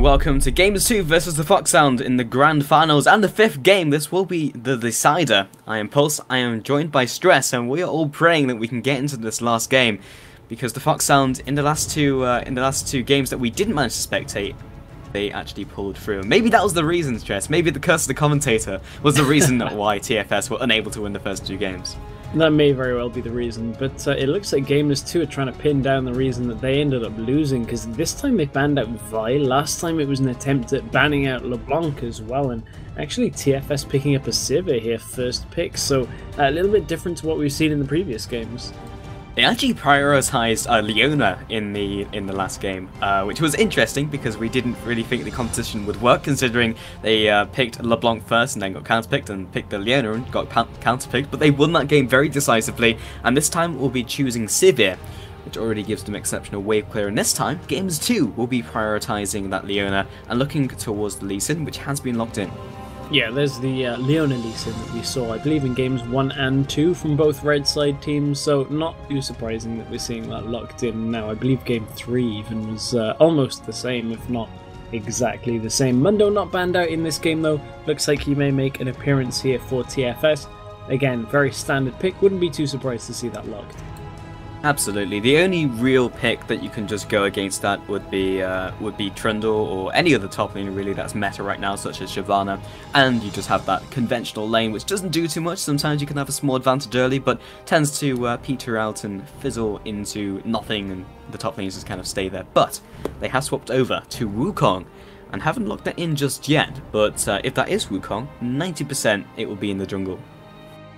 welcome to Gamers2 versus TheFoxSound in the grand finals and the 5th game. This will be the decider. I am Pulse, I am joined by Stress, and we are all praying that we can get into this last game, because TheFoxSound in the last two games that we didn't manage to spectate, they actually pulled through. Maybe that was the reason, Stress. Maybe the curse of the commentator was the reason why TFS were unable to win the first 2 games. That may very well be the reason, but it looks like Gamers2 are trying to pin down the reason that they ended up losing, because this time they banned out Vi, last time it was an attempt at banning out LeBlanc as well, and actually TFS picking up a Sivir here first pick, so a little bit different to what we've seen in the previous games. They actually prioritized Leona in the last game, which was interesting because we didn't really think the competition would work, considering they picked LeBlanc first and then got counterpicked, and picked the Leona and got counterpicked, but they won that game very decisively, and this time we'll be choosing Sivir, which already gives them exceptional wave clear, and this time Gamers2 will be prioritizing that Leona and looking towards the Lee Sin, which has been locked in. Yeah, there's the Leona Lee Sin that we saw, I believe, in games 1 and 2 from both red side teams, so not too surprising that we're seeing that locked in now. I believe game 3 even was almost the same, if not exactly the same. Mundo not banned out in this game though, looks like he may make an appearance here for TFS. Again, very standard pick, wouldn't be too surprised to see that locked. Absolutely. The only real pick that you can just go against that would be Trundle or any other top lane really that's meta right now, such as Shyvana, and you just have that conventional lane which doesn't do too much. Sometimes you can have a small advantage early, but tends to peter out and fizzle into nothing, and the top lanes just kind of stay there. But they have swapped over to Wukong and haven't locked that in just yet, but if that is Wukong, 90% it will be in the jungle.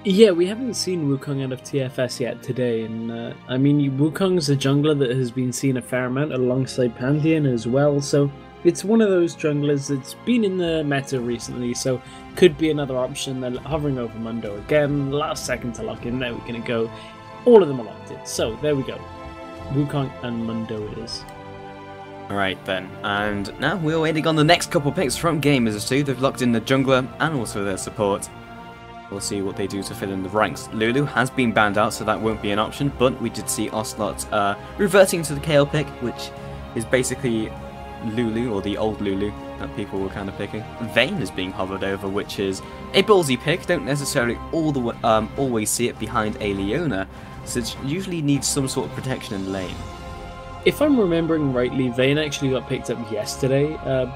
Yeah, we haven't seen Wukong out of TFS yet today, and I mean, Wukong's a jungler that has been seen a fair amount alongside Pantheon as well, so it's one of those junglers that's been in the meta recently, so could be another option. They're hovering over Mundo again, last second to lock in, there we're going to go. All of them are locked in, so there we go. Wukong and Mundo it is. Alright then, and now we're waiting on the next couple picks from Gamers2. They've locked in the jungler and also their support. We'll see what they do to fill in the ranks. Lulu has been banned out, so that won't be an option, but we did see Ocelot reverting to the KL pick, which is basically Lulu, or the old Lulu that people were kind of picking. Vayne is being hovered over, which is a ballsy pick. Don't necessarily always see it behind a Leona, so it usually needs some sort of protection in the lane. If I'm remembering rightly, Vayne actually got picked up yesterday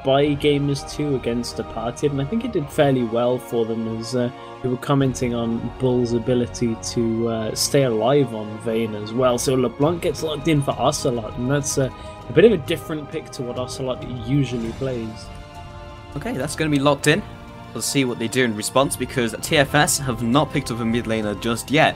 by Gamers2 against Departed, and I think it did fairly well for them, as we were commenting on Bull's ability to stay alive on Vayne as well. So LeBlanc gets locked in for Ocelot, and that's a bit of a different pick to what Ocelot usually plays. Okay, that's going to be locked in. We'll see what they do in response, because TFS have not picked up a mid laner just yet,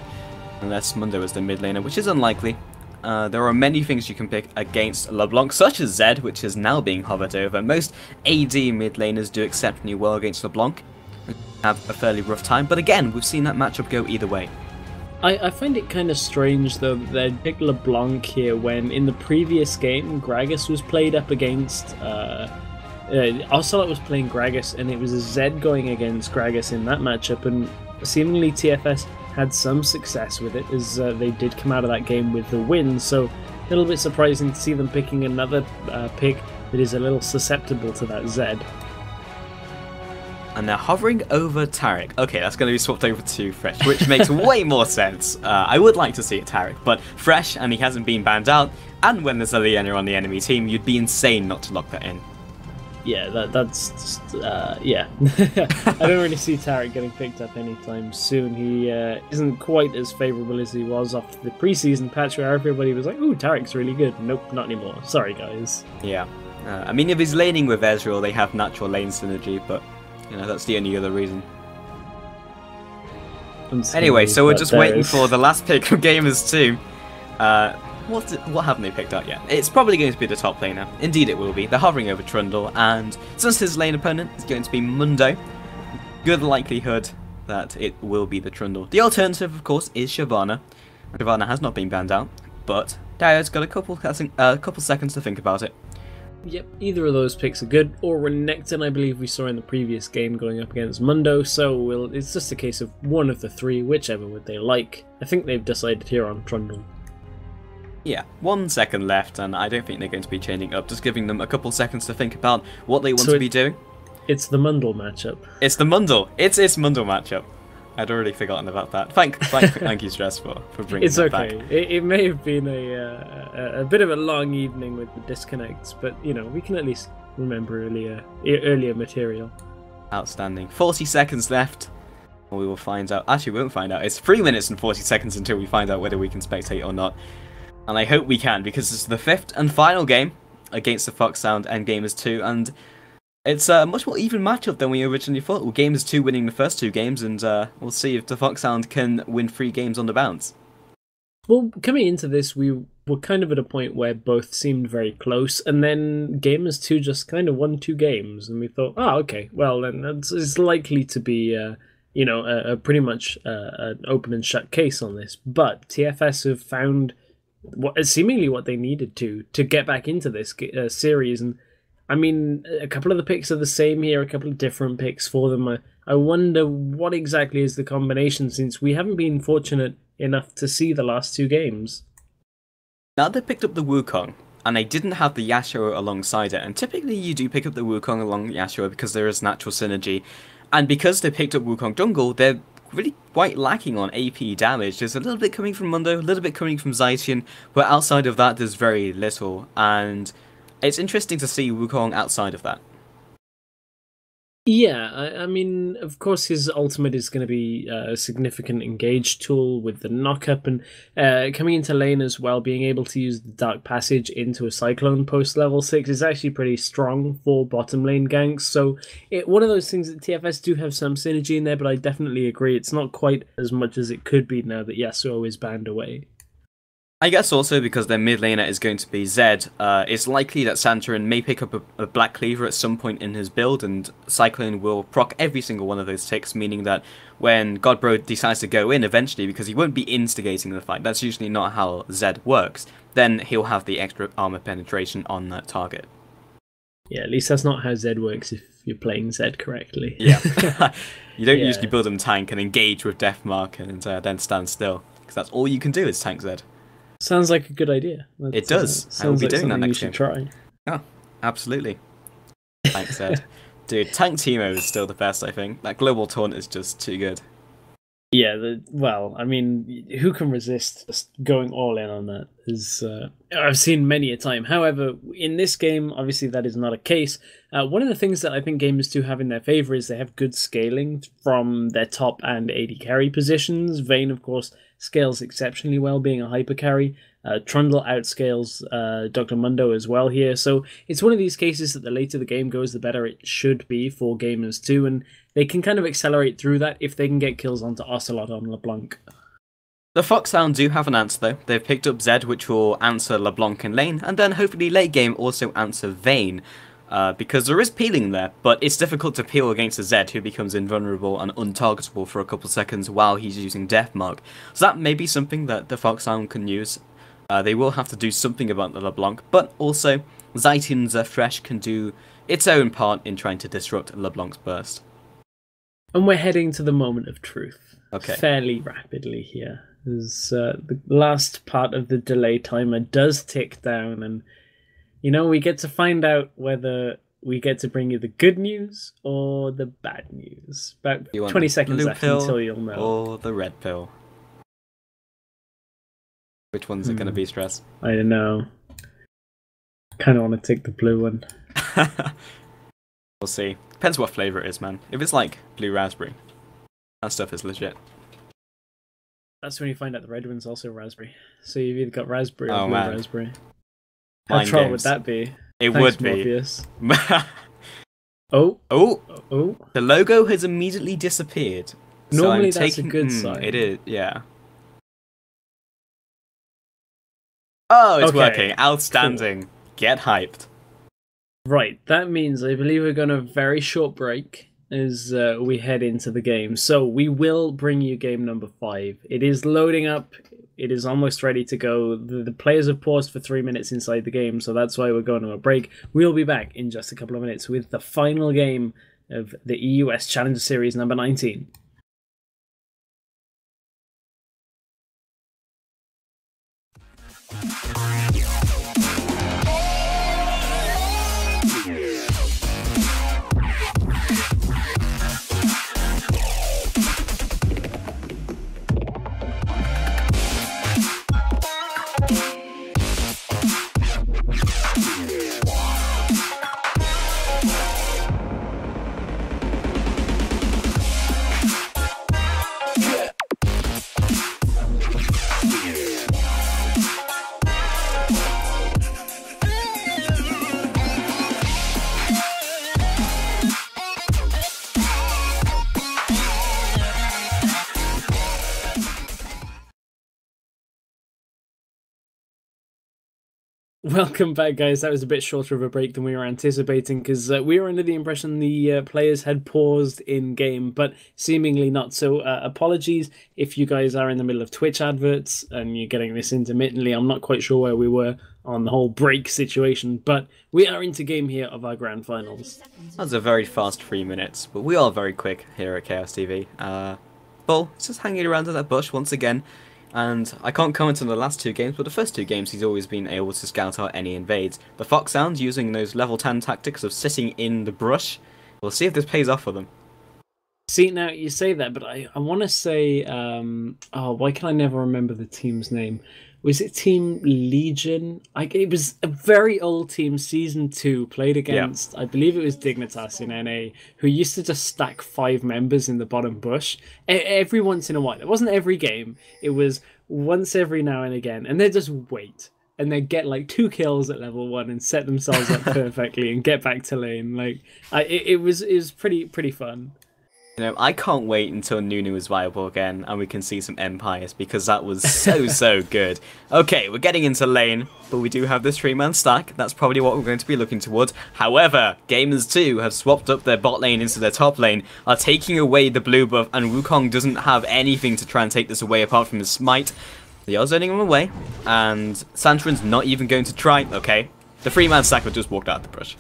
unless Mundo is the mid laner, which is unlikely. There are many things you can pick against LeBlanc, such as Zed, which is now being hovered over. Most AD mid laners do exceptionally well against LeBlanc, and have a fairly rough time, but again, we've seen that matchup go either way. I find it kind of strange though that they picked LeBlanc here when in the previous game Gragas was played up against Ocelot was playing Gragas, and it was a Zed going against Gragas in that matchup, and seemingly TFS had some success with it, as they did come out of that game with the win, so a little bit surprising to see them picking another pick that is a little susceptible to that Zed. And they're hovering over Taric. Okay, that's going to be swapped over to Fresh, which makes way more sense. I would like to see it Taric, but Fresh, and he hasn't been banned out, and when there's a Leona on the enemy team, you'd be insane not to lock that in. Yeah, that's just, yeah. I don't really see Taric getting picked up anytime soon. He isn't quite as favourable as he was after the preseason patch where everybody was like, ooh, Taric's really good. Nope, not anymore. Sorry, guys. Yeah. I mean, if he's laning with Ezreal, they have natural lane synergy, but, you know, that's the only other reason. Anyway, so we're just waiting for the last pick of Gamers2. What haven't they picked out yet? It's probably going to be the top laner. Indeed it will be. They're hovering over Trundle, and since his lane opponent is going to be Mundo, good likelihood that it will be the Trundle. The alternative, of course, is Shyvana. Shyvana has not been banned out, but Dio's got a couple seconds to think about it. Yep, either of those picks are good. Or Renekton, I believe we saw in the previous game going up against Mundo, so it's just a case of one of the three, whichever would they like. I think they've decided here on Trundle. Yeah, 1 second left, and I don't think they're going to be changing up. Just giving them a couple seconds to think about what they want to be doing. It's the Mundle matchup. It's the Mundle. It's Mundle matchup. I'd already forgotten about that. Thank you, Stress, for bringing that back. It's okay. It may have been a bit of a long evening with the disconnects, but you know we can at least remember earlier material. Outstanding. 40 seconds left. We will find out. Actually, we won't find out. It's 3 minutes and 40 seconds until we find out whether we can spectate or not. And I hope we can, because it's the 5th and final game against the TheFoxSound and Gamers2, and it's a much more even matchup than we originally thought. Well, Gamers2 winning the first 2 games, and we'll see if the TheFoxSound can win 3 games on the bounce. Well, coming into this, we were kind of at a point where both seemed very close, and then Gamers2 just kind of won 2 games, and we thought, oh, okay, well, then it's likely to be, a pretty much an open and shut case on this. But TFS have found seemingly what they needed to get back into this series, and I mean, a couple of the picks are the same here, a couple of different picks for them. I wonder what exactly is the combination, since we haven't been fortunate enough to see the last 2 games. Now they picked up the Wukong, and they didn't have the Yasuo alongside it, and typically you do pick up the Wukong along the Yasuo because there is natural synergy, and because they picked up Wukong jungle, they're really quite lacking on AP damage. There's a little bit coming from Mundo, a little bit coming from Zaitian, but outside of that there's very little, and it's interesting to see Wukong outside of that. Yeah, I mean, of course his ultimate is going to be a significant engage tool with the knock-up, and coming into lane as well, being able to use the Dark Passage into a Cyclone post level 6 is actually pretty strong for bottom lane ganks, so one of those things that TFS do have some synergy in there, but I definitely agree it's not quite as much as it could be now that Yasuo is banned away. I guess also because their mid laner is going to be Zed, it's likely that Santorin may pick up a Black Cleaver at some point in his build, and Cyclone will proc every single one of those ticks, meaning that when Godbro decides to go in eventually, because he won't be instigating the fight, that's usually not how Zed works, then he'll have the extra armor penetration on that target. Yeah, at least that's not how Zed works if you're playing Zed correctly. Yeah. You don't usually build him tank and engage with Deathmark and then stand still, because that's all you can do is tank Zed. Sounds like a good idea. It does. I will be doing that next game. Try. Oh, absolutely. Thanks, Ed. Dude, Tank Teemo is still the best, I think. That global taunt is just too good. Yeah, well, I mean, who can resist just going all in on that? I've seen many a time. However, in this game, obviously that is not a case. One of the things that I think Gamers2 have in their favour is they have good scaling from their top and AD carry positions. Vayne, of course, scales exceptionally well, being a hyper carry. Trundle outscales Dr. Mundo as well here. So it's one of these cases that the later the game goes, the better it should be for Gamers2, and they can kind of accelerate through that if they can get kills onto Ocelot on LeBlanc. The TheFoxSound do have an answer though. They've picked up Zed, which will answer LeBlanc in lane, and then hopefully late game also answer Vayne. Because there is peeling there, but it's difficult to peel against a Zed who becomes invulnerable and untargetable for a couple seconds while he's using Deathmark. So that may be something that the TheFoxSound can use. They will have to do something about the LeBlanc, but also Zaitian's Fresh can do its own part in trying to disrupt LeBlanc's burst. And we're heading to the moment of truth. Okay. Fairly rapidly here. As the last part of the delay timer does tick down, and you know, we get to find out whether we get to bring you the good news or the bad news. About 20 seconds left until you'll know. Or the red pill. Which one's it going to be, Stress? I don't know. Kind of want to take the blue one. We'll see. Depends what flavour it is, man. If it's like blue raspberry, that stuff is legit. That's when you find out the red one's also raspberry. So you've either got raspberry or blue raspberry. How troll would that be? It would be. Oh. The logo has immediately disappeared. Normally that's a good sign. It is, yeah. Oh, it's working. Outstanding. Cool. Get hyped. Right, that means I believe we're going to have a very short break as we head into the game. So we will bring you game number 5. It is loading up. It is almost ready to go. The players have paused for 3 minutes inside the game, so that's why we're going to a break. We'll be back in just a couple of minutes with the final game of the EUS Challenger Series number 19. Welcome back, guys. That was a bit shorter of a break than we were anticipating because we were under the impression the players had paused in game, but seemingly not. So apologies if you guys are in the middle of Twitch adverts and you're getting this intermittently. I'm not quite sure where we were on the whole break situation, but we are into game here of our grand finals. That was a very fast 3 minutes, but we are very quick here at Chaos TV. Bull is just hanging around in that bush once again. And I can't comment on the last 2 games, but the first 2 games he's always been able to scout out any invades. TheFoxSound using those level 10 tactics of sitting in the brush. We'll see if this pays off for them. See, now you say that, but I want to say, oh, why can I never remember the team's name? Was it Team Legion? It was a very old team, Season 2, played against, I believe it was Dignitas in NA, who used to just stack 5 members in the bottom bush every once in a while. It wasn't every game, it was once every now and again, and they'd just wait. And they'd get like 2 kills at level 1 and set themselves up perfectly and get back to lane. Like, it was pretty fun. You know, I can't wait until Nunu is viable again and we can see some Empires, because that was so good. Okay, we're getting into lane, but we do have this 3-man stack. That's probably what we're going to be looking towards. However, Gamers2 have swapped up their bot lane into their top lane, are taking away the blue buff, and Wukong doesn't have anything to try and take this away apart from his smite. They are zoning him away, and Santorin's not even going to try. Okay, the 3-man stack have just walked out of the brush.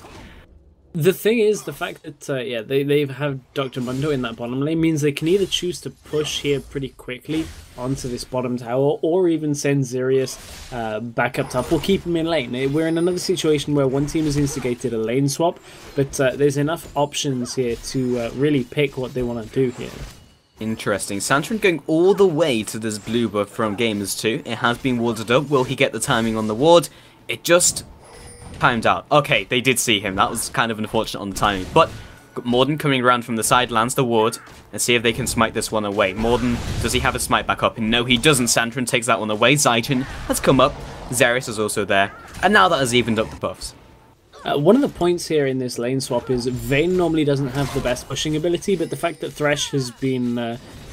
The thing is, the fact that, yeah, they have Dr. Mundo in that bottom lane means they can either choose to push here pretty quickly onto this bottom tower, or even send Xerius back up top, or keep him in lane. We're in another situation where one team has instigated a lane swap, but there's enough options here to really pick what they want to do here. Interesting. Santorin going all the way to this blue buff from Gamers2. It has been warded up. Will he get the timing on the ward? It just timed out. Okay, they did see him. That was kind of unfortunate on the timing. But Morden coming around from the side lands the ward and see if they can smite this one away. Morden, does he have a smite back up? No, he doesn't. Santorin takes that one away. Zyton has come up. Xerius is also there. And now that has evened up the buffs. One of the points here in this lane swap is Vayne normally doesn't have the best pushing ability, but the fact that Thresh has been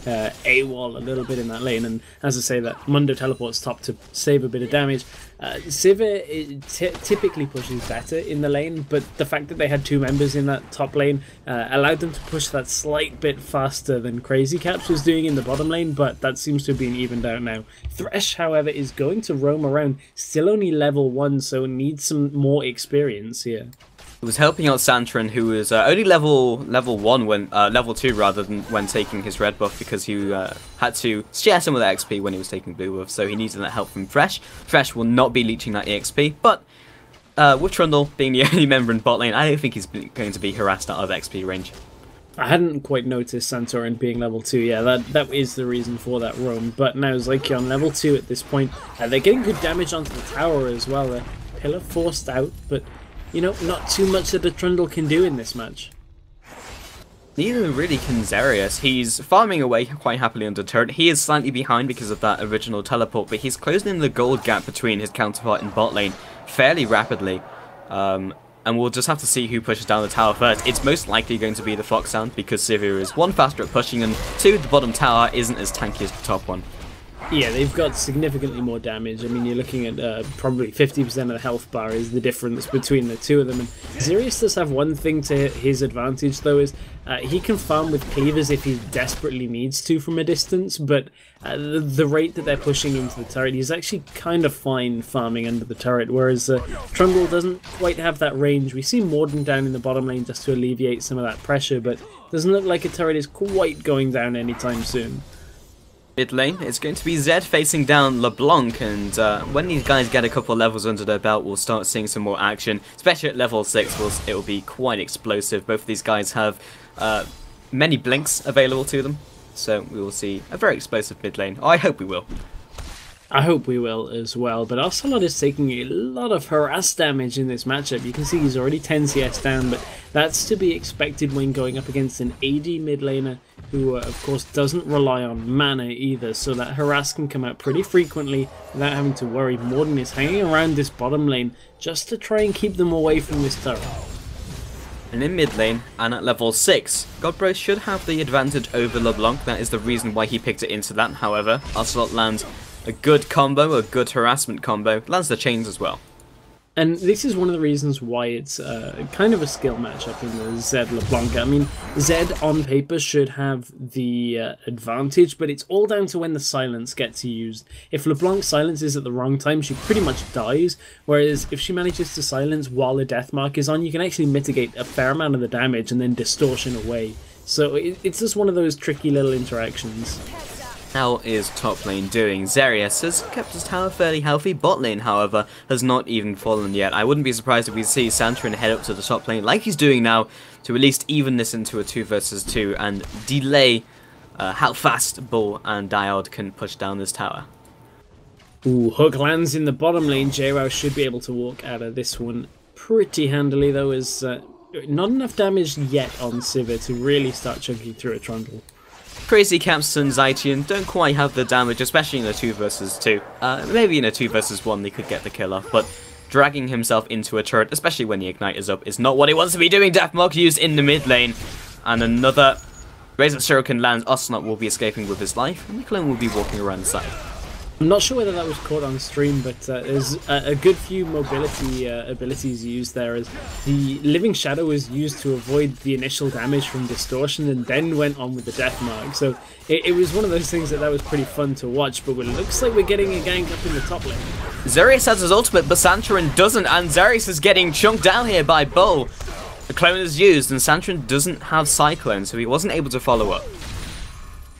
AWOL a little bit in that lane, and as I say, that Mundo teleports top to save a bit of damage. Sivir typically pushes better in the lane, but the fact that they had 2 members in that top lane allowed them to push that slight bit faster than Crazy Caps was doing in the bottom lane, but that seems to have been evened out now. Thresh, however, is going to roam around, still only level 1, so needs some more experience here. It was helping out Santorin, who was only level 1 when level 2 rather than when taking his red buff, because he had to share some of the XP when he was taking blue buff, so he needed that help from Thresh. Thresh will not be leeching that EXP, but with Trundle being the only member in bot lane, I don't think he's going to be harassed out of XP range. I hadn't quite noticed Santorin being level 2, yeah, that is the reason for that roam, but now Zykion level 2 at this point. They're getting good damage onto the tower as well. The pillar forced out, but you know, not too much that the Trundle can do in this match. Neither really can Xerius. He's farming away quite happily under turret. He is slightly behind because of that original teleport, but he's closing in the gold gap between his counterpart in bot lane fairly rapidly. And we'll just have to see who pushes down the tower first. It's most likely going to be the TheFoxSound, because Sivir is 1, faster at pushing, and 2, the bottom tower isn't as tanky as the top one. Yeah, they've got significantly more damage. I mean, you're looking at probably 50% of the health bar is the difference between the 2 of them. And Xerius does have one thing to his advantage, though, is he can farm with cleavers if he desperately needs to from a distance, but the rate that they're pushing into the turret, he's actually kind of fine farming under the turret, whereas Trundle doesn't quite have that range. We see Morden down in the bottom lane just to alleviate some of that pressure, but doesn't look like a turret is quite going down anytime soon. Mid lane, it's going to be Zed facing down LeBlanc, and when these guys get a couple of levels under their belt, we'll start seeing some more action, especially at level 6. It will be quite explosive. Both of these guys have many blinks available to them, so we will see a very explosive mid lane. I hope we will. I hope we will as well, but Ocelot is taking a lot of harass damage in this matchup. You can see he's already 10 CS down, but that's to be expected when going up against an AD mid laner who, of course, doesn't rely on mana either, so that harass can come out pretty frequently without having to worry. Morden is hanging around this bottom lane just to try and keep them away from this turret. And in mid lane, and at level 6, Godbro should have the advantage over LeBlanc. That is the reason why he picked it into that. However, Ocelot lands a good combo, a good harassment combo, lands the chains as well. And this is one of the reasons why it's kind of a skill matchup in the Zed LeBlanc. I mean, Zed on paper should have the advantage, but it's all down to when the silence gets used. If LeBlanc silences at the wrong time, she pretty much dies, whereas if she manages to silence while the death mark is on, you can actually mitigate a fair amount of the damage and then distortion away. So it's just one of those tricky little interactions. How is top lane doing? Zerius has kept his tower fairly healthy. Bot lane, however, has not even fallen yet. I wouldn't be surprised if we see Santorin head up to the top lane like he's doing now to at least even this into a 2 versus 2 and delay how fast Bull and Diode can push down this tower. Ooh, hook lands in the bottom lane. JRow should be able to walk out of this one pretty handily, though, as not enough damage yet on Sivir to really start chunking through a Trundle. Crazy Camps and Zaitian don't quite have the damage, especially in a 2 versus 2. Maybe in a 2 versus 1 they could get the kill off, but dragging himself into a turret, especially when the Ignite is up, is not what he wants to be doing. Deathmark used in the mid lane, and another Razor Shuriken lands. Ocelot will be escaping with his life, and the clone will be walking around the side. I'm not sure whether that was caught on stream, but there's a good few mobility abilities used there, as the Living Shadow was used to avoid the initial damage from distortion and then went on with the death mark. So it was one of those things that was pretty fun to watch, but it looks like we're getting a gank up in the top lane. Zerius has his ultimate, but Santorin doesn't, and Zerius is getting chunked down here by Bull. The clone is used, and Santorin doesn't have Cyclone, so he wasn't able to follow up.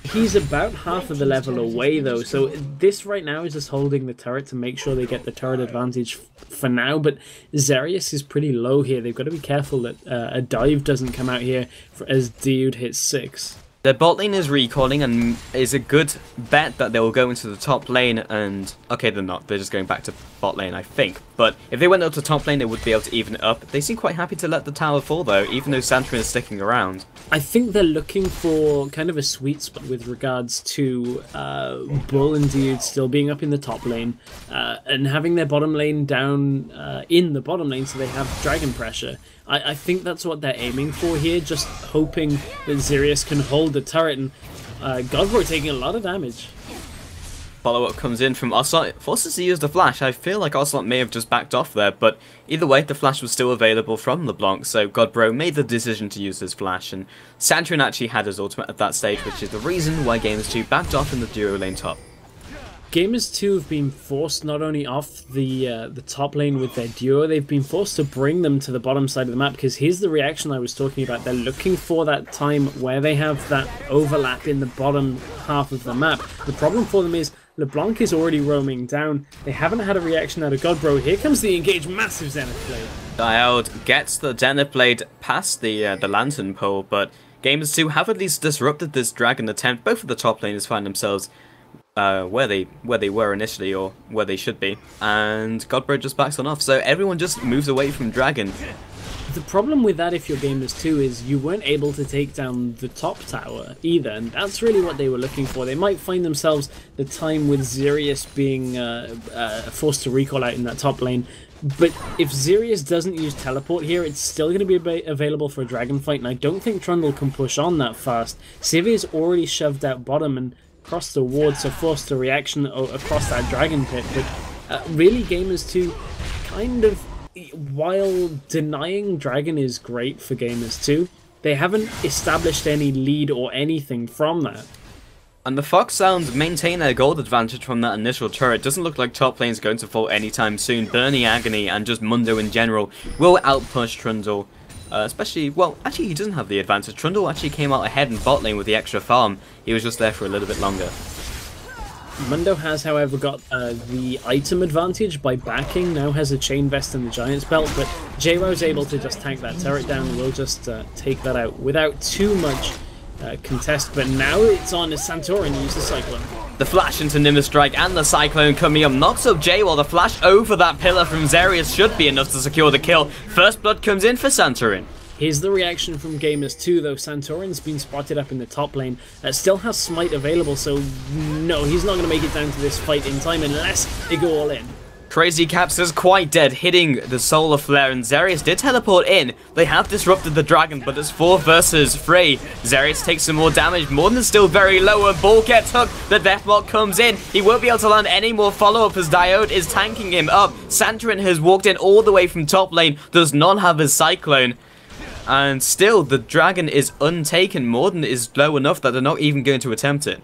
He's about half of the level away, though, so this right now is just holding the turret to make sure they get the turret advantage for now, but Zerius is pretty low here. They've got to be careful that a dive doesn't come out here as Dude hits 6. Their bot lane is recalling and is a good bet that they will go into the top lane and... Okay, they're not. They're just going back to bot lane, I think. But if they went up to top lane, they would be able to even it up. They seem quite happy to let the tower fall, though, even though Santorin is sticking around. I think they're looking for kind of a sweet spot with regards to Bull and Dude still being up in the top lane and having their bottom lane down in the bottom lane so they have dragon pressure. I think that's what they're aiming for here, just hoping that Zerius can hold the turret, and Godbro taking a lot of damage. Follow-up comes in from Ocelot, forces to use the flash. I feel like Ocelot may have just backed off there, but either way, the flash was still available from LeBlanc, so Godbro made the decision to use his flash, and Santorin actually had his ultimate at that stage, which is the reason why Gamers2 backed off in the duo lane top. Gamers2 have been forced not only off the top lane with their duo, they've been forced to bring them to the bottom side of the map, because here's the reaction I was talking about. They're looking for that time where they have that overlap in the bottom half of the map. The problem for them is LeBlanc is already roaming down. They haven't had a reaction out of Godbro. Here comes the engaged massive Zenith Blade. Diode gets the Zenith Blade past the Lantern Pole, but Gamers2 have at least disrupted this dragon attempt. Both of the top laners find themselves where they were initially, or where they should be, and Godbro just backs on off, so everyone just moves away from dragon. The problem with that, if you're Gamers2, is you weren't able to take down the top tower either, and that's really what they were looking for. They might find themselves the time with Zerius being forced to recall out in that top lane, but if Zerius doesn't use teleport here, it's still going to be available for a dragon fight, and I don't think Trundle can push on that fast. Sivir's already shoved out bottom and crossed the ward, so forced a reaction across that dragon pit, but really Gamers2 kind of, while denying dragon is great for Gamers2, they haven't established any lead or anything from that. And the TheFoxSound maintain their gold advantage from that initial turret. Doesn't look like top lane's going to fall anytime soon. Burning Agony and just Mundo in general will outpush Trundle. Especially, well, actually he doesn't have the advantage. Trundle actually came out ahead in bot lane with the extra farm. He was just there for a little bit longer. Mundo has, however, got the item advantage by backing, now has a chain vest and the giant's belt, but JRo's able to just tank that turret down and we'll just take that out without too much contest, but now it's on as Santorin use the Cyclone. The flash into Nimbus Strike and the Cyclone coming up knocks up Jay, while the flash over that pillar from Zerius should be enough to secure the kill. First blood comes in for Santorin. Here's the reaction from Gamers2, though. Santorin's been spotted up in the top lane. Still has Smite available, so no, he's not going to make it down to this fight in time unless they go all in. Crazy Caps is quite dead, hitting the Solar Flare, and Zerius did teleport in. They have disrupted the dragon, but it's 4 versus 3. Zerius takes some more damage. Morden is still very low, and Ball gets hooked. The Deathmark comes in. He won't be able to land any more follow-up as Diode is tanking him up. Santorin has walked in all the way from top lane, does not have his Cyclone. And still, the dragon is untaken. Morden is low enough that they're not even going to attempt it.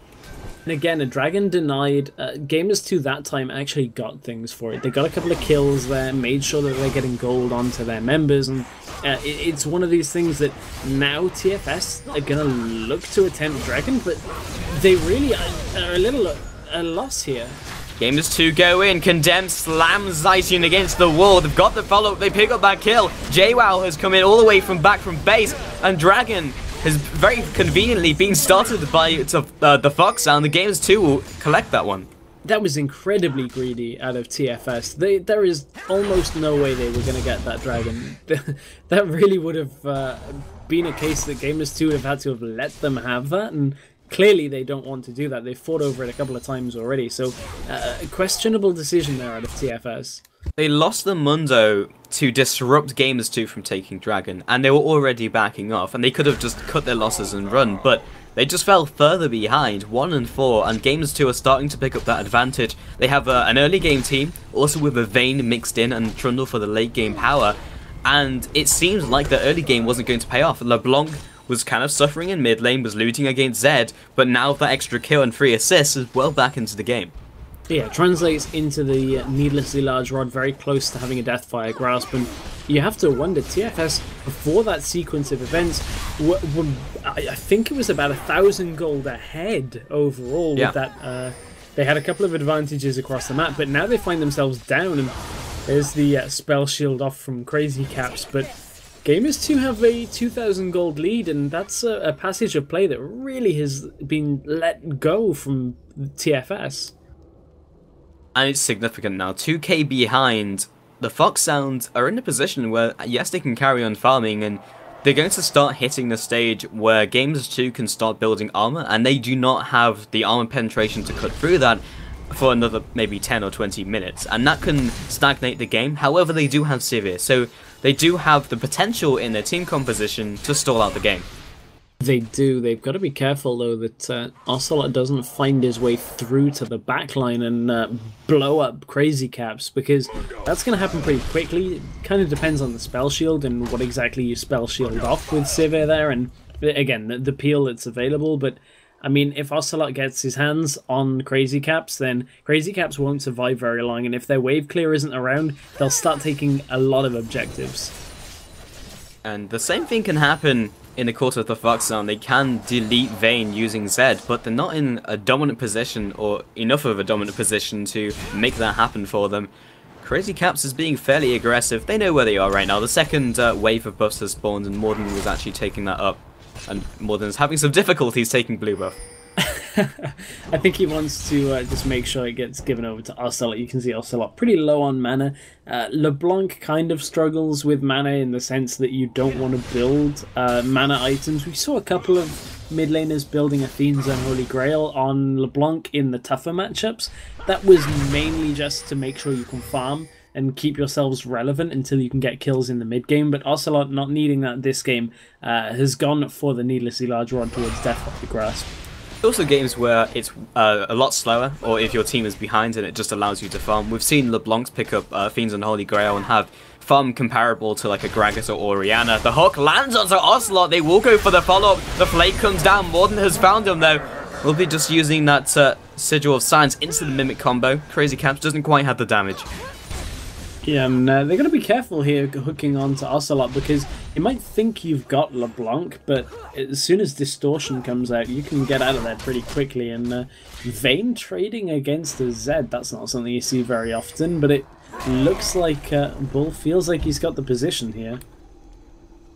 And again, a dragon denied. Gamers2 that time actually got things for it. They got a couple of kills there, made sure that they're getting gold onto their members, and it's one of these things that now TFS are going to look to attempt dragon, but they really are a little at a loss here. Gamers2 go in, Condemn slams Zacian against the wall. They've got the follow-up, they pick up that kill. JWoww has come in all the way from back from base, and Dragon has very conveniently been started by TheFoxSound. The Gamers2 will collect that one. That was incredibly greedy out of TFS. There is almost no way they were going to get that dragon. That really would have been a case that Gamers2 would have had to have let them have that, and clearly they don't want to do that. They've fought over it a couple of times already, so a questionable decision there out of TFS. They lost the Mundo to disrupt Gamers2 from taking Dragon, and they were already backing off, and they could have just cut their losses and run, but they just fell further behind, 1 and 4, and Gamers2 are starting to pick up that advantage. They have an early game team, also with a Vayne mixed in and Trundle for the late game power, and it seems like the early game wasn't going to pay off. LeBlanc was kind of suffering in mid lane, was looting against Zed, but now that extra kill and 3 assists is well back into the game. Yeah, translates into the needlessly large rod, very close to having a Deathfire grasp, and you have to wonder, TFS, before that sequence of events, I think it was about 1,000 gold ahead overall with that. They had a couple of advantages across the map, but now they find themselves down, and there's the spell shield off from Crazy Caps, but Gamers2 have a 2,000 gold lead, and that's a passage of play that really has been let go from TFS. And it's significant now. 2k behind. The TheFoxSound are in a position where, yes, they can carry on farming, and they're going to start hitting the stage where Gamers2 can start building armor, and they do not have the armor penetration to cut through that for another maybe 10 or 20 minutes, and that can stagnate the game. However, they do have Sivir, so they do have the potential in their team composition to stall out the game. They do. They've got to be careful, though, that Ocelot doesn't find his way through to the backline and blow up Crazy Caps, because that's going to happen pretty quickly. It kind of depends on the spell shield and what exactly you spell shield off with Sivir there, and again, the peel that's available, but I mean, if Ocelot gets his hands on Crazy Caps, then Crazy Caps won't survive very long, and if their wave clear isn't around, they'll start taking a lot of objectives. And the same thing can happen in the course of the TheFoxSound. They can delete Vayne using Zed, but they're not in a dominant position, or enough of a dominant position, to make that happen for them. Crazy Caps is being fairly aggressive. They know where they are right now. The second wave of buffs has spawned, and Morden was actually taking that up. And Morden's having some difficulties taking blue buff. I think he wants to just make sure it gets given over to Ocelot. You can see Ocelot pretty low on mana. LeBlanc kind of struggles with mana in the sense that you don't want to build mana items. We saw a couple of mid laners building Athene's Unholy Grail on LeBlanc in the tougher matchups. That was mainly just to make sure you can farm and keep yourselves relevant until you can get kills in the mid game, but Ocelot, not needing that this game, has gone for the needlessly large rod towards Death of the Grasp. Also games where it's a lot slower, or if your team is behind and it just allows you to farm. We've seen LeBlanc pick up Fiends and Holy Grail and have farm comparable to like a Gragas or Orianna. The hook lands onto Ocelot, they will go for the follow-up, the flake comes down, Morden has found him though. We'll be just using that Sigil of Science into the Mimic combo. Crazy Caps doesn't quite have the damage. Yeah, and they're going to be careful here hooking on to Ocelot, because you might think you've got LeBlanc, but as soon as Distortion comes out, you can get out of there pretty quickly. And Vayne trading against a Zed, that's not something you see very often, but it looks like Bull feels like he's got the position here.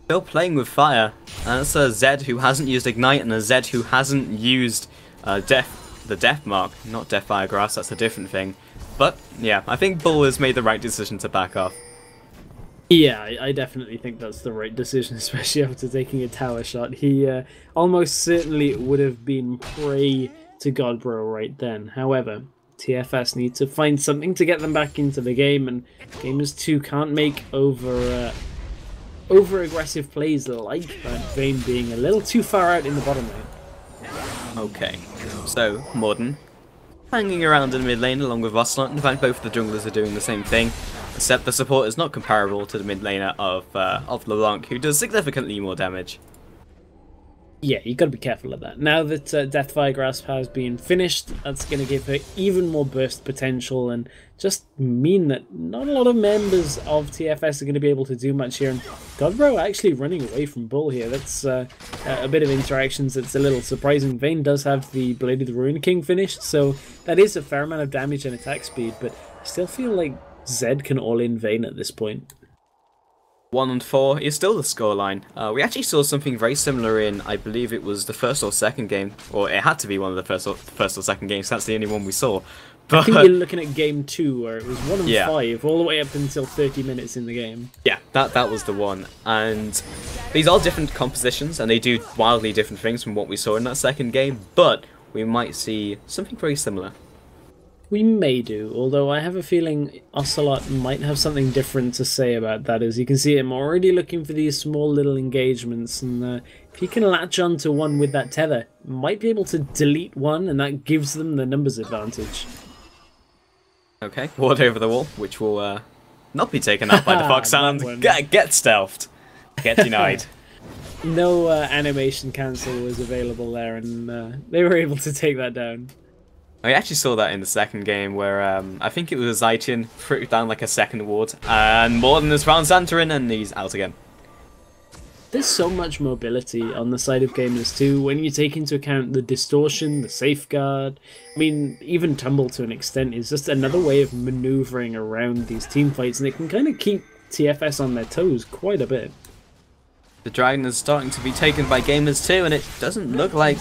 Still playing with fire, and it's a Zed who hasn't used Ignite, and a Zed who hasn't used the Death Mark, not Deathfire Grass, that's a different thing. But, yeah, I think Bull has made the right decision to back off. Yeah, I definitely think that's the right decision, especially after taking a tower shot. He almost certainly would have been prey to Godbro right then. However, TFS need to find something to get them back into the game, and Gamers2 can't make over-aggressive plays like that Vayne being a little too far out in the bottom lane. Okay, so Morden hanging around in the mid lane along with Ocelot. In fact, both the junglers are doing the same thing, except the support is not comparable to the mid laner of LeBlanc, who does significantly more damage. Yeah, you got to be careful of that. Now that Deathfire Grasp has been finished, that's going to give her even more burst potential and just mean that not a lot of members of TFS are going to be able to do much here. And Godbro actually running away from Bull here. That's a bit of interactions that's a little surprising. Vayne does have the Blade of the Ruin King finished, so that is a fair amount of damage and attack speed, but I still feel like Zed can all-in Vayne at this point. 1-4 is still the scoreline. We actually saw something very similar in, I believe it was the first or second game, or it had to be one of the first or second games. That's the only one we saw. But I think you're looking at game 2, where it was 1-5 all the way up until 30 minutes in the game. Yeah, that was the one. And these are different compositions, and they do wildly different things from what we saw in that second game. But we might see something very similar. We may do, although I have a feeling Ocelot might have something different to say about that. As you can see, I'm already looking for these small little engagements, and if he can latch onto one with that tether, might be able to delete one, and that gives them the numbers advantage. Okay, ward over the wall, which will not be taken out by the TheFoxSound. Get stealthed. Get denied. No animation cancel was available there, and they were able to take that down. I actually saw that in the second game where I think it was Zaitian threw down like a second ward, and Morden has found Santorin and he's out again. There's so much mobility on the side of Gamers2 when you take into account the distortion, the safeguard. I mean, even Tumble to an extent is just another way of maneuvering around these team fights, and it can kind of keep TFS on their toes quite a bit. The Dragon is starting to be taken by Gamers2, and it doesn't look like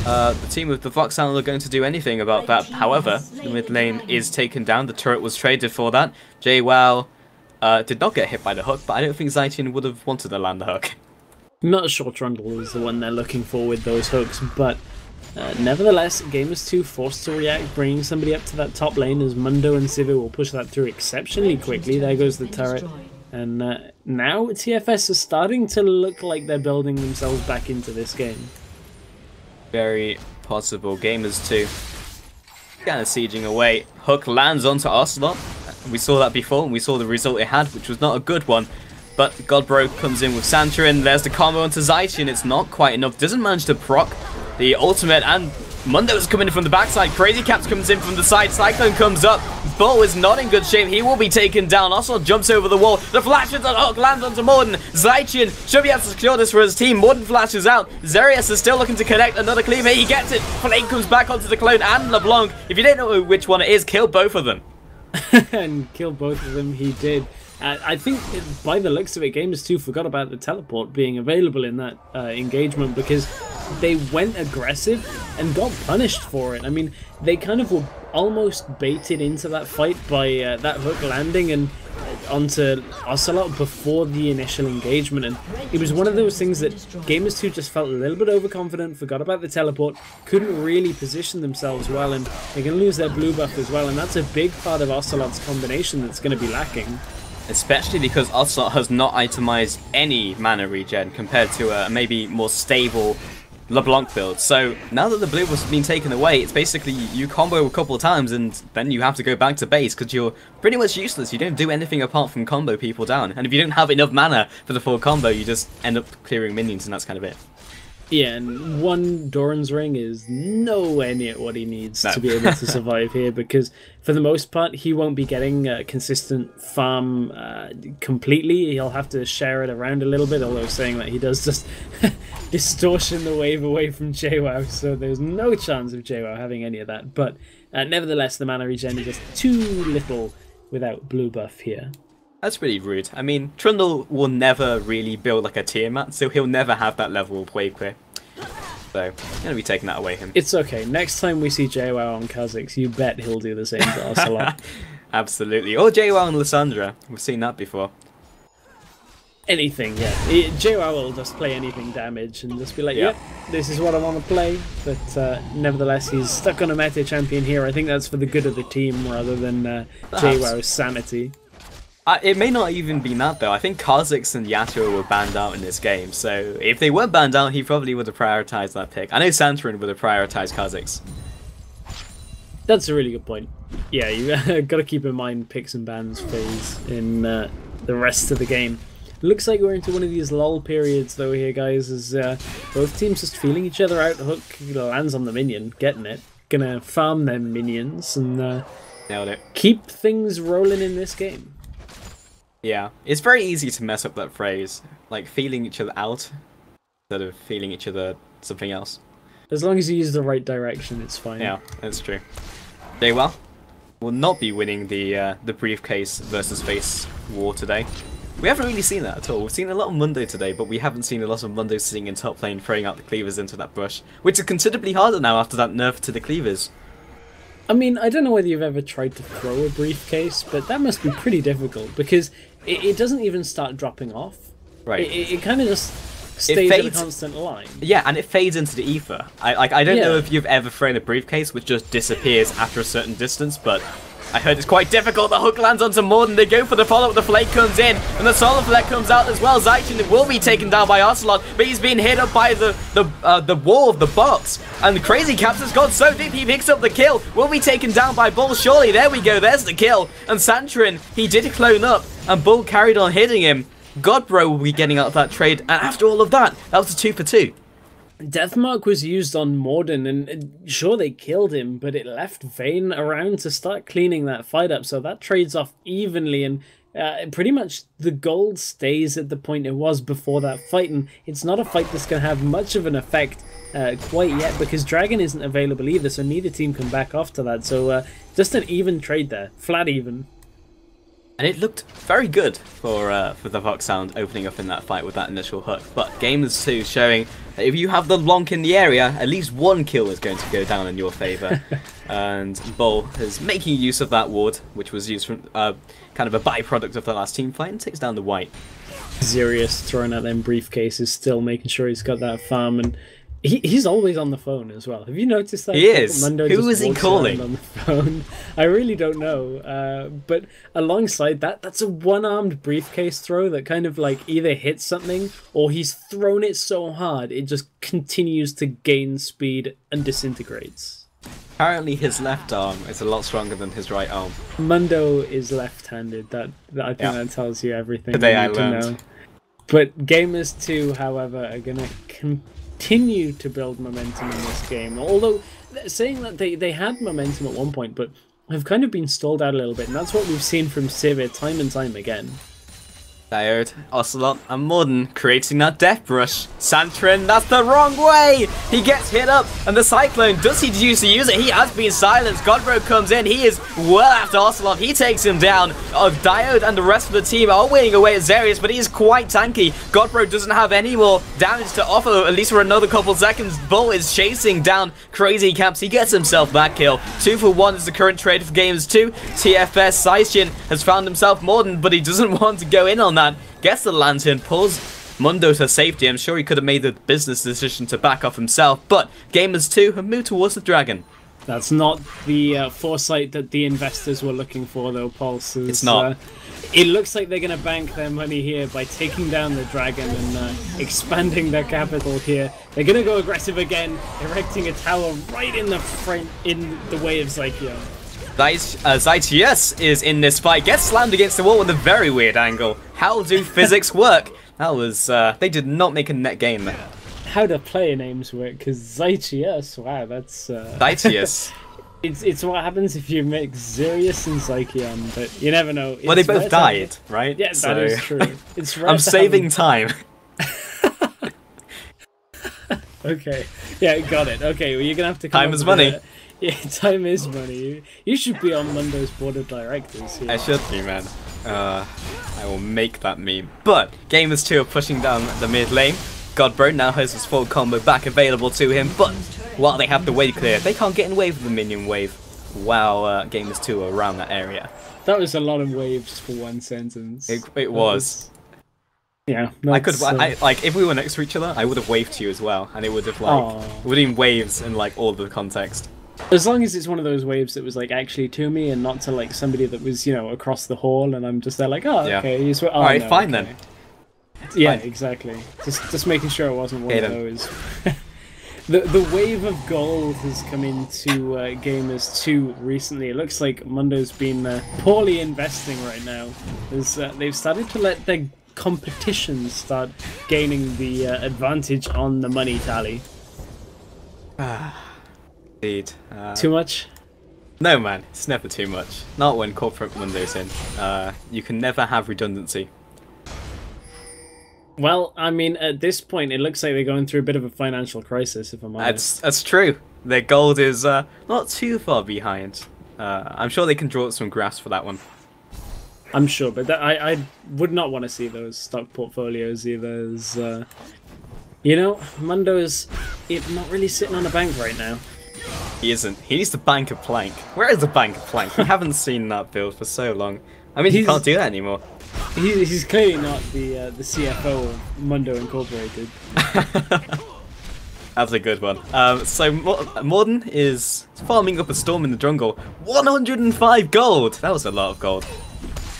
the team of the TheFoxSound are going to do anything about that. However, the mid lane is taken down. The turret was traded for that. JWoww did not get hit by the hook, but I don't think Zaitian would have wanted to land the hook. I'm not sure Trundle is the one they're looking for with those hooks, but nevertheless, Gamers2 forced to react, bringing somebody up to that top lane as Mundo and Civi will push that through exceptionally quickly. There goes the turret. And now TFS is starting to look like they're building themselves back into this game. Very possible. Gamers2 kind of sieging away. Hook lands onto Ocelot. We saw that before, and we saw the result it had, which was not a good one. But Godbro comes in with Santorin. There's the combo onto Zaitian. It's not quite enough. Doesn't manage to proc the ultimate, and Mundo's coming in from the backside. Crazy Caps comes in from the side. Cyclone comes up. Bo is not in good shape. He will be taken down. Ocelot jumps over the wall. The flash into the hook lands onto Morden. Zaitian should be able to secure this for his team. Morden flashes out. Zerius is still looking to connect another cleaver. He gets it. Flame comes back onto the clone and LeBlanc. If you don't know which one it is, kill both of them. And kill both of them he did. I think by the looks of it, Gamers2 forgot about the teleport being available in that engagement, because they went aggressive and got punished for it. I mean, they kind of were almost baited into that fight by that hook landing and onto Ocelot before the initial engagement, and it was one of those things that Gamers2 just felt a little bit overconfident, forgot about the teleport, couldn't really position themselves well, and they're going to lose their blue buff as well, and that's a big part of Ocelot's combination that's going to be lacking. Especially because Ocelot has not itemized any mana regen compared to a maybe more stable LeBlanc build. So now that the blue was being taken away, it's basically you combo a couple of times and then you have to go back to base because you're pretty much useless. You don't do anything apart from combo people down. And if you don't have enough mana for the full combo, you just end up clearing minions, and that's kind of it. Yeah, and one Doran's Ring is nowhere near what he needs to be able to survive here, because for the most part, he won't be getting consistent farm completely. He'll have to share it around a little bit, although saying that he does just distortion the wave away from JWoww, so there's no chance of JWoww having any of that. But nevertheless, the mana regen is just too little without blue buff here. That's pretty rude. I mean, Trundle will never really build like a Tiamat, so he'll never have that level of wave clear. So, I'm going to be taking that away from him. It's okay. Next time we see JWoww on Kha'Zix, you bet he'll do the same to Ocelot. Absolutely. Or JWoww and Lissandra. We've seen that before. Anything, yeah. JWoww will just play anything damage and just be like, yep, this is what I want to play. But nevertheless, he's stuck on a meta champion here. I think that's for the good of the team rather than JWoww's sanity. It may not even be that though. I think Kha'Zix and Yasuo were banned out in this game, so if they weren't banned out, he probably would have prioritized that pick. I know Santorin would have prioritized Kha'Zix. That's a really good point. Yeah, you got to keep in mind picks and bans phase in the rest of the game. Looks like we're into one of these lull periods though here, guys, as both teams just feeling each other out. Hook lands on the minion, getting it. Gonna farm them minions and nailed it. Keep things rolling in this game. Yeah, it's very easy to mess up that phrase, like feeling each other out instead of feeling each other something else. As long as you use the right direction, it's fine. Yeah, that's true. JWoww will not be winning the briefcase versus face war today. We haven't really seen that at all. We've seen a lot of Mundo today, but we haven't seen a lot of Mundo sitting in top lane throwing out the cleavers into that bush, which is considerably harder now after that nerf to the cleavers. I mean, I don't know whether you've ever tried to throw a briefcase, but that must be pretty difficult because it doesn't even start dropping off. Right. It kind of just stays in a constant line. Yeah, and it fades into the ether. I don't know if you've ever thrown a briefcase which just disappears after a certain distance, but I heard it's quite difficult. The hook lands onto Morden. They go for the follow-up. The flake comes in, and the solar flake comes out as well. Zaichin will be taken down by Arcelon, but he's being hit up by the wall of the box. And the Crazy Caps has gone so deep, he picks up the kill. Will be taken down by Bull, surely. There we go. There's the kill. And Santorin, he did clone up, and Bull carried on hitting him. Godbro will be getting out of that trade, and after all of that, that was a 2 for 2. Deathmark was used on Morden, and sure they killed him, but it left Vayne around to start cleaning that fight up, so that trades off evenly, and pretty much the gold stays at the point it was before that fight, and it's not a fight that's going to have much of an effect quite yet, because Dragon isn't available either, so neither team can back off to that, so just an even trade there, flat even. And it looked very good for the TheFoxSound opening up in that fight with that initial hook. But Gamers2 showing that if you have the Blanc in the area, at least one kill is going to go down in your favour. And Bull is making use of that ward, which was used from kind of a byproduct of the last team fight, and takes down the white. Xerius throwing out them briefcases, still making sure he's got that farm, and he's always on the phone as well. Have you noticed that? He is. Who is he calling? On the phone. I really don't know. But alongside that, that's a one-armed briefcase throw that kind of like either hits something or he's thrown it so hard it just continues to gain speed and disintegrates. Apparently his left arm is a lot stronger than his right arm. Mundo is left-handed. That I think that tells you everything Today you I need to learned. know. But Gamers2, however, are going to continue to build momentum in this game. Although, saying that they had momentum at one point, but have kind of been stalled out a little bit, and that's what we've seen from Sivir time and time again. Tired, Ocelot, and Morden creating that death rush. Santorin, that's the wrong way! He gets hit up, and the Cyclone, does he choose to use it? He has been silenced. Godbro comes in, he is well after Ocelot, he takes him down. Diode and the rest of the team are winning away at Xerius, but he is quite tanky. Godbro doesn't have any more damage to offer, at least for another couple seconds. Bull is chasing down Crazy Caps, he gets himself that kill. 2 for 1 is the current trade for Gamers2. TFS Zaichin has found himself Morden, but he doesn't want to go in on that. Gets the lantern, pulls Mundo to safety. I'm sure he could have made the business decision to back off himself, but Gamers2 have moved towards the dragon. That's not the foresight that the investors were looking for, though, Pulse. It's not. It looks like they're going to bank their money here by taking down the dragon and expanding their capital here. They're going to go aggressive again, erecting a tower right in the front, in the way of Zykion. Zaitius is in this fight, gets slammed against the wall with a very weird angle. How do physics work? That was, they did not make a net gain there. How do player names work? Because Zaitius, wow, that's... Zaitius. It's what happens if you mix Xerius and Zykion, but you never know. Well, they both died, right? Yeah, so... that is true. It's rare I'm saving time. Okay, yeah, got it. Okay, well, you're going to have to come Time is money. Yeah, time is money. You should be on Mundo's board of directors here. I should be, man. I will make that meme. But Gamers2 are pushing down the mid lane. Godbro now has his full combo back available to him, but while they have the wave clear, they can't get in wave with the minion wave while Gamers2 are around that area. That was a lot of waves for one sentence. It was. Yeah, I could, like, if we were next to each other, I would have waved to you as well, and it would have, like, it would have been waves and, like, all the context. As long as it's one of those waves that was, like, actually to me and not to, like, somebody that was, you know, across the hall, and I'm just there like, oh, okay. You swear, Alright, fine then. Yeah, exactly. Just making sure it wasn't one of those. The wave of gold has come into Gamers2 recently. It looks like Mundo's been poorly investing right now. They've started to let their competition start gaining the advantage on the money tally. Indeed. Too much? No, man. It's never too much. Not when corporate Mundo's in. You can never have redundancy. Well, I mean, at this point, it looks like they're going through a bit of a financial crisis, if I'm honest. That's true. Their gold is not too far behind. I'm sure they can draw up some graphs for that one. I'm sure, but I would not want to see those stock portfolios either. As, you know, Mundo's not really sitting on a bank right now. He isn't. He needs to bank a plank. Where is the bank a plank? We haven't seen that build for so long. I mean, he can't do that anymore. He's clearly not the CFO of Mundo Incorporated. That's a good one. So Morden is farming up a storm in the jungle. 105 gold! That was a lot of gold.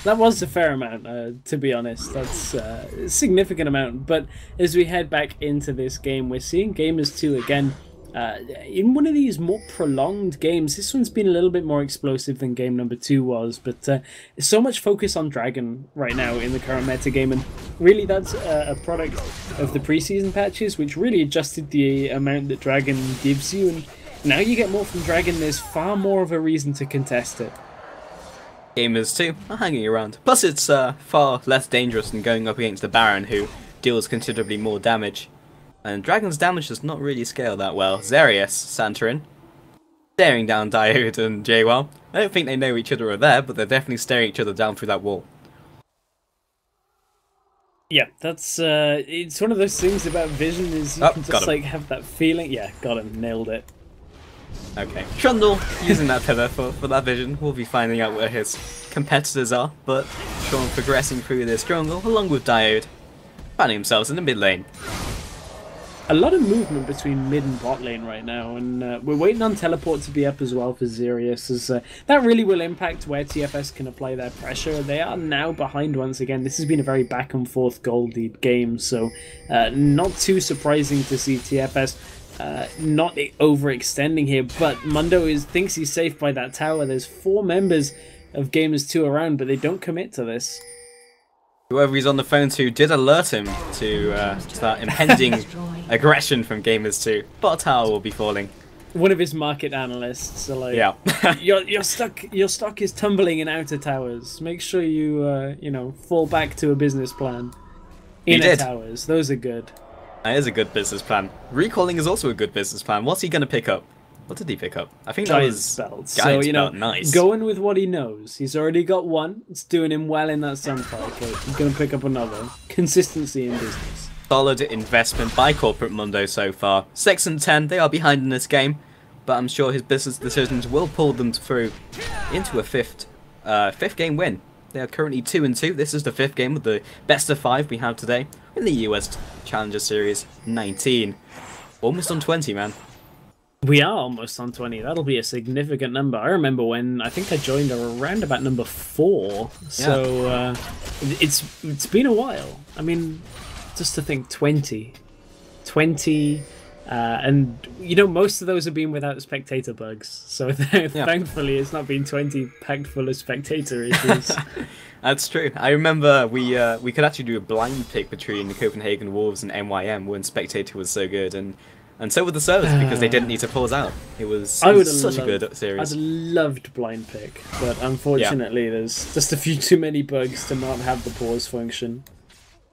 That was a fair amount, to be honest. That's a significant amount. But as we head back into this game, we're seeing Gamers2 again. In one of these more prolonged games. This one's been a little bit more explosive than game number 2 was, but so much focus on Dragon right now in the current metagame, and really that's a product of the preseason patches, which really adjusted the amount that Dragon gives you, and now you get more from Dragon. There's far more of a reason to contest it. Gamers2 are hanging around. Plus it's far less dangerous than going up against the Baron, who deals considerably more damage. And Dragon's damage does not really scale that well. Zarius, Santorin, staring down Diode and Jaywell. I don't think they know each other are there, but they're definitely staring each other down through that wall. Yeah, that's it's one of those things about vision is you can just like have that feeling. Yeah, got him, nailed it. Okay, Trundle using that tether for that vision. We'll be finding out where his competitors are, but Sean progressing through this jungle along with Diode, finding themselves in the mid lane. A lot of movement between mid and bot lane right now, and we're waiting on teleport to be up as well for Zarius, as that really will impact where TFS can apply their pressure. They are now behind once again. This has been a very back and forth gold lead game, so not too surprising to see TFS not overextending here, but Mundo thinks he's safe by that tower. There's 4 members of Gamers2 around, but they don't commit to this. Whoever he's on the phone to did alert him to that impending aggression from Gamers2. Bot tower will be falling. One of his market analysts. So like, yeah, your stock is tumbling in outer towers. Make sure you you know, fall back to a business plan. Inner towers, those are good. That is a good business plan. Recalling is also a good business plan. What's he going to pick up? What did he pick up? I think that was Giant's belt. So, you know, nice. Going with what he knows. He's already got one. It's doing him well in that Sunfire. Okay, he's going to pick up another. Consistency in business. Solid investment by Corporate Mundo so far. 6 and 10, they are behind in this game, but I'm sure his business decisions will pull them through into a fifth game win. They are currently 2 and 2. This is the 5th game of the best of 5 we have today in the US Challenger Series 19. Almost on 20, man. We are almost on 20. That'll be a significant number. I remember when I think I joined around about number 4. So it's been a while. I mean, just to think 20, and you know, most of those have been without spectator bugs. So thankfully, it's not been 20 packed full of spectator issues. That's true. I remember we could actually do a blind pick between the Copenhagen Wolves and NYM when spectator was so good, and so would the servers because they didn't need to pause out. It was such a good series. I'd loved blind pick, but unfortunately there's just a few too many bugs to not have the pause function.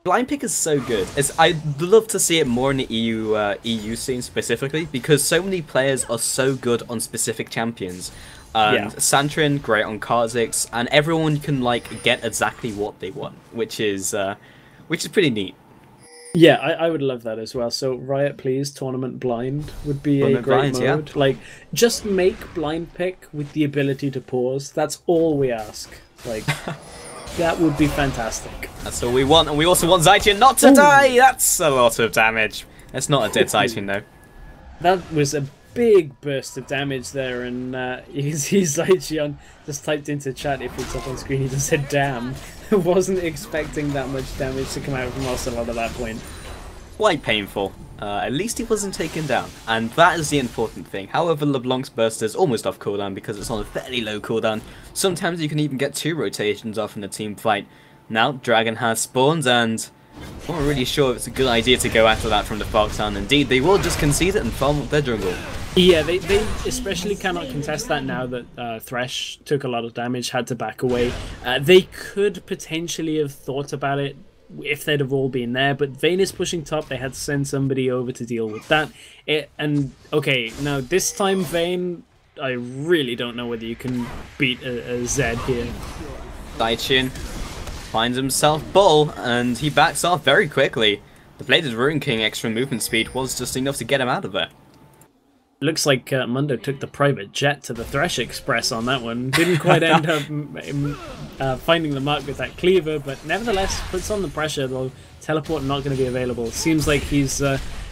Blind pick is so good. I'd love to see it more in the EU scene specifically, because so many players are so good on specific champions. And Santrin, great on Kha'Zix, and everyone can like get exactly what they want, which is pretty neat. Yeah, I would love that as well. So Riot, please, Tournament Blind would be a great mode. Yeah. Like, just make Blind Pick with the ability to pause. That's all we ask. Like, That would be fantastic. That's all we want, and we also want Zaitian not to die! That's a lot of damage. It's not a dead Zaitian, though. That was a big burst of damage there, and you can see Zaitian just typed into chat, if it's up on screen, he just said, damn. Wasn't expecting that much damage to come out from Ocelot at that point. Quite painful. At least he wasn't taken down, and that is the important thing. However, LeBlanc's burst is almost off cooldown because it's on a fairly low cooldown. Sometimes you can even get 2 rotations off in a team fight. Now, Dragon has spawned, and I'm not really sure if it's a good idea to go after that from the TheFoxSound. Indeed, they will just concede it and farm up their jungle. Yeah, they especially cannot contest that now that Thresh took a lot of damage, had to back away. They could potentially have thought about it if they'd have all been there, but Vayne is pushing top. They had to send somebody over to deal with that. And okay, now this time Vayne, I really don't know whether you can beat a Zed here. Zaitian finds himself Bull, and he backs off very quickly. The Bladed Ruin King extra movement speed was just enough to get him out of there. Looks like Mundo took the private jet to the Thresh Express on that one. Didn't quite end up finding the mark with that cleaver, but nevertheless puts on the pressure, though teleport not going to be available. Seems like he's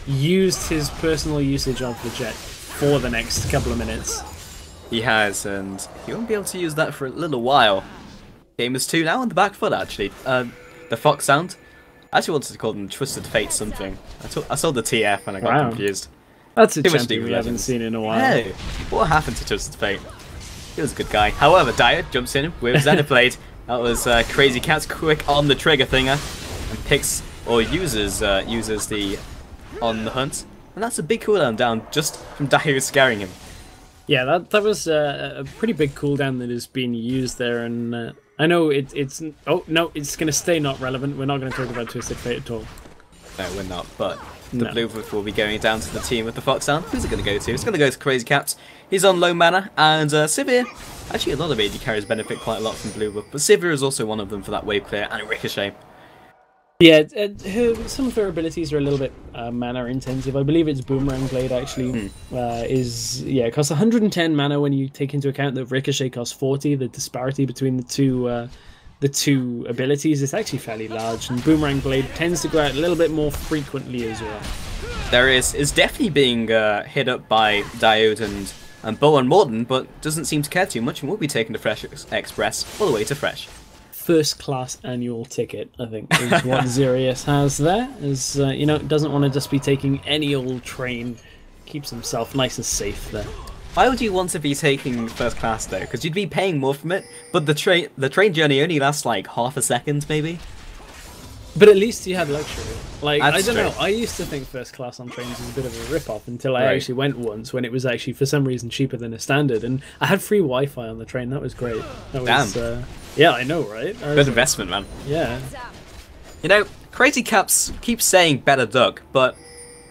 used his personal usage of the jet for the next couple of minutes. He has, and he won't be able to use that for a little while. Gamers2 now on the back foot, actually. The TheFoxSound. I actually wanted to call them Twisted Fate something. I saw the TF and I got confused. That's a champion we haven't seen in a while. Hey, what happened to Twisted Fate? He was a good guy. However, Dyer jumps in with Xenoblade. That was Crazy Cat's quick on the trigger thinger, and picks or uses the on the hunt, and that's a big cooldown down just from Dyer scaring him. Yeah, that was a pretty big cooldown that is being used there, and I know it's oh no, it's going to stay not relevant. We're not going to talk about Twisted Fate at all. No, we're not, but the Blue Wolf will be going down to the team with the TheFoxSound. Who's it going to go to? It's going to go to Crazy Caps. He's on low mana, and Sivir. Actually, a lot of AD carries benefit quite a lot from Blue Wolf, but Sivir is also one of them for that wave clear and a Ricochet. Yeah, some of her abilities are a little bit mana intensive. I believe it's Boomerang Blade actually it costs 110 mana when you take into account that Ricochet costs 40. The disparity between the two abilities is actually fairly large, and Boomerang Blade tends to go out a little bit more frequently as well. There is definitely being hit up by Diode and Bo and Morden, but doesn't seem to care too much, and will be taking the Fresh Express all the way to Fresh. First class annual ticket, I think, is what Xerius has there. Is doesn't want to just be taking any old train, keeps himself nice and safe there. Why would you want to be taking first class though? Because you'd be paying more from it, but the train journey only lasts like half a second, maybe. But at least you had luxury. Like, That's I don't true. know. I used to think first class on trains was a bit of a rip-off until I actually went once when it was actually for some reason cheaper than a standard, and I had free Wi-Fi on the train. That was great. That was, yeah, I know, right? Good investment, man. Yeah. You know, Crazy Caps keeps saying better duck, but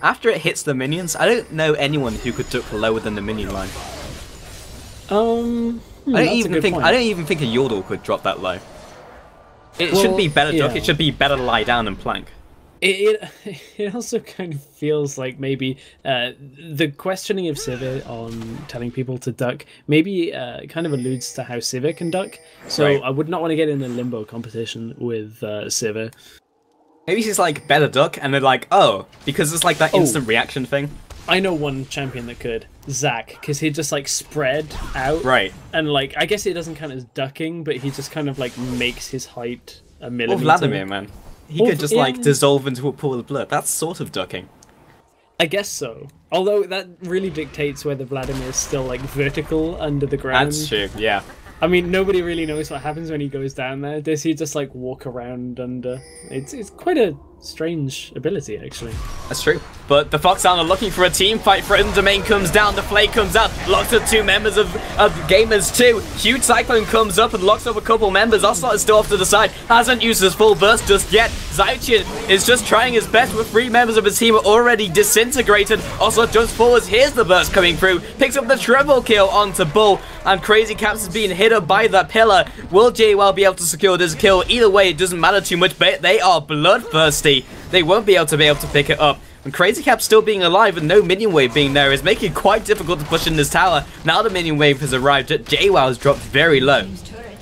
after it hits the minions, I don't know anyone who could duck lower than the minion line. I don't even think a Yordle could drop that low. It shouldn't be better duck, it should be better lie down and plank. It also kind of feels like maybe the questioning of Sivir on telling people to duck maybe kind of alludes to how Sivir can duck. So I would not want to get in a limbo competition with Sivir. Maybe she's like better duck, and they're like, oh, because it's like that instant reaction thing. I know one champion that could, Zac, because he'd just like spread out. Right. And like, I guess it doesn't count as ducking, but he just kind of like makes his height a millimeter. Or Vladimir, man. He could just like dissolve into a pool of blood. That's sort of ducking. I guess so. Although that really dictates whether Vladimir is still like vertical under the ground. That's true, yeah. I mean, nobody really knows what happens when he goes down there. Does he just like walk around under? It's quite a strange ability, actually. That's true. But the TheFoxSound are looking for a team fight. Frozen Domain comes down, the Flay comes out, locks up 2 members of Gamers2. Huge Cyclone comes up and locks up a couple members. Ocelot is still off to the side, hasn't used his full burst just yet. Zaitian is just trying his best, with 3 members of his team are already disintegrated. Ocelot jumps forwards, here's the burst coming through, picks up the triple kill onto Bull, and Crazy Caps is being hit up by that pillar. Will JWoww be able to secure this kill? Either way, it doesn't matter too much, but they are bloodthirsty. They won't be able to pick it up. And Crazy Cap still being alive and no minion wave being there is making it quite difficult to push in this tower. Now the minion wave has arrived, JWoww has dropped very low.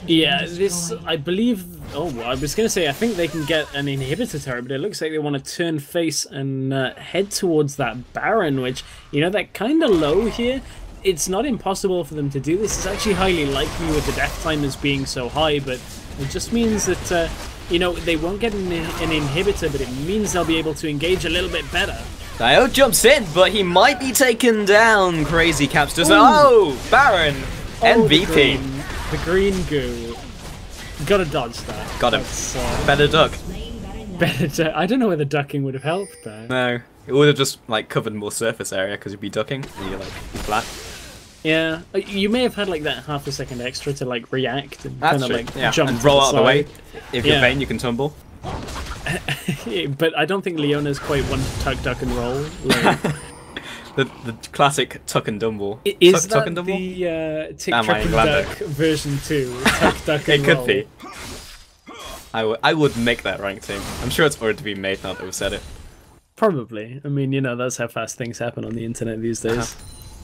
Yeah, this, I believe Oh, I was going to say, I think they can get an inhibitor turret, but it looks like they want to turn face and head towards that Baron, which, you know, they're kind of low here. It's not impossible for them to do this. It's actually highly likely with the death timers being so high, but it just means that, you know, they won't get an inhibitor, but it means they'll be able to engage a little bit better. Dio jumps in, but he might be taken down. Crazy Caps does. Oh, Baron! MVP. The green goo. Gotta dodge that. Got him. Better duck. Better. I don't know whether ducking would have helped there. No, it would have just like covered more surface area because you'd be ducking and you're like flat. Yeah, you may have had like that half a second extra to like react and kind of like jump and roll out of the way. If you're yeah. vain, you can tumble. But I don't think Leona's quite one to tuck, duck, and roll. Like, the classic tuck and dumble. Is tuck that and dumble? the tick, truck, and duck version 2? Tuck, duck, and it roll. could be. I would make that rank team. I'm sure it's already been made now that we've said it. Probably. I mean, you know, that's how fast things happen on the internet these days.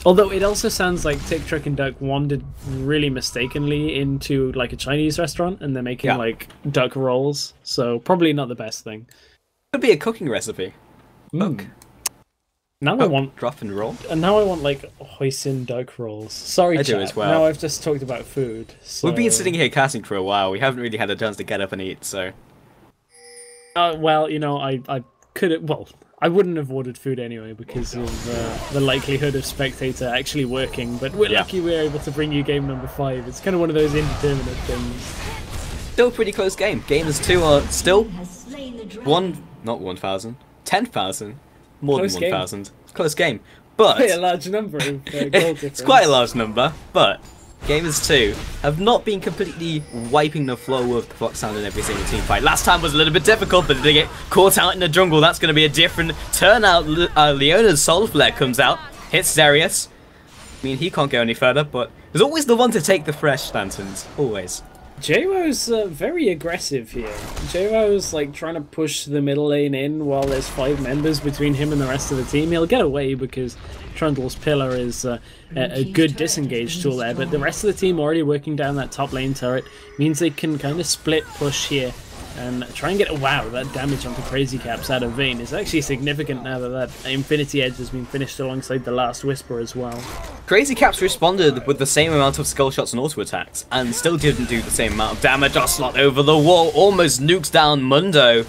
Although it also sounds like Tick, Truck, and Duck wandered really mistakenly into like a Chinese restaurant, and they're making like duck rolls. So probably not the best thing. Could be a cooking recipe. Look. Now I want drop and roll. And now I want like hoisin duck rolls. Sorry, I chat. do as well. Now I've just talked about food. So... We've been sitting here casting for a while. We haven't really had a chance to get up and eat. So. Well, you know, I could have. Well, I wouldn't have ordered food anyway because of the likelihood of Spectator actually working. But we're lucky we're able to bring you game number 5. It's kind of one of those indeterminate things. Still pretty close game. Gamers2 are still not 1,000, 10,000. More than 1,000. Close game. But quite a large number of goal difference. It's quite a large number, but Gamers2 have not been completely wiping the flow of the TheFoxSound in every single team fight. Last time was a little bit difficult, but they get caught out in the jungle. That's going to be a different turnout. Leona's Soul Flare comes out, hits Darius. I mean, he can't go any further, but there's always the one to take the fresh lanterns. Always. JWoww's very aggressive here. JWoww's like trying to push the middle lane in while there's 5 members between him and the rest of the team. He'll get away because Trundle's Pillar is a good disengage tool there, but the rest of the team already working down that top lane turret means they can kind of split push here and try and get wow, that damage onto Crazy Caps out of Vayne is actually significant now that that Infinity Edge has been finished alongside the last Whisper as well. Crazy Caps responded with the same amount of skull shots and auto attacks and still didn't do the same amount of damage. Ocelot over the wall almost nukes down Mundo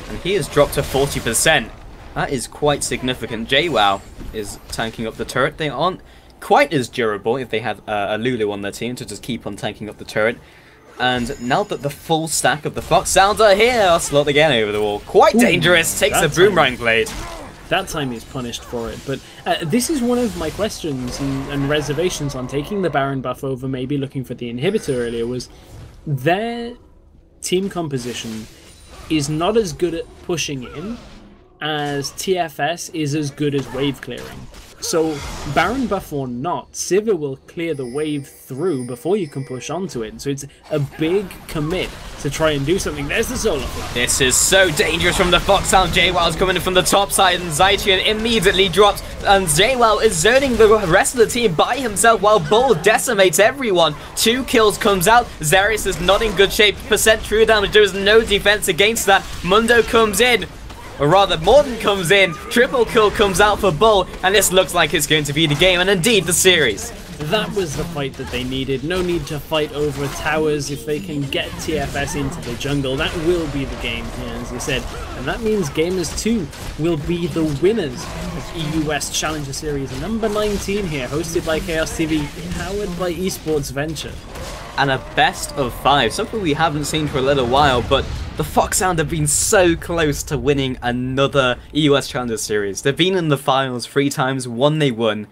and he has dropped to 40%. That is quite significant. JWoww is tanking up the turret. They aren't quite as durable if they had a Lulu on their team to just keep on tanking up the turret. And now that the full stack of the TheFoxSound are here, Ocelot again over the wall. Quite dangerous, takes a boomerang blade. That time he's punished for it, but this is one of my questions and reservations on taking the Baron buff over maybe looking for the inhibitor earlier was their team composition is not as good at pushing in as TFS is as good as wave clearing. So, Baron buff or not, Sivir will clear the wave through before you can push onto it. So it's a big commit to try and do something. There's the Solar Flare. This is so dangerous from the TheFoxSound. JWoww's coming in from the top side and Zytian immediately drops. And JWoww is zoning the rest of the team by himself while Bull decimates everyone. 2 kills comes out. Zarius is not in good shape. Percent true damage. There is no defense against that. Mundo comes in. Or rather, Morden comes in, triple kill comes out for Bull, and this looks like it's going to be the game, and indeed the series. That was the fight that they needed. No need to fight over towers. If they can get TFS into the jungle, that will be the game here, as you said. And that means Gamers2 will be the winners of EU West Challenger Series number 19 here, hosted by Chaos TV, powered by Esports Venture. And a best of 5, something we haven't seen for a little while, but the TheFoxSound have been so close to winning another EU West Challenger Series. They've been in the finals 3 times, 1 they won.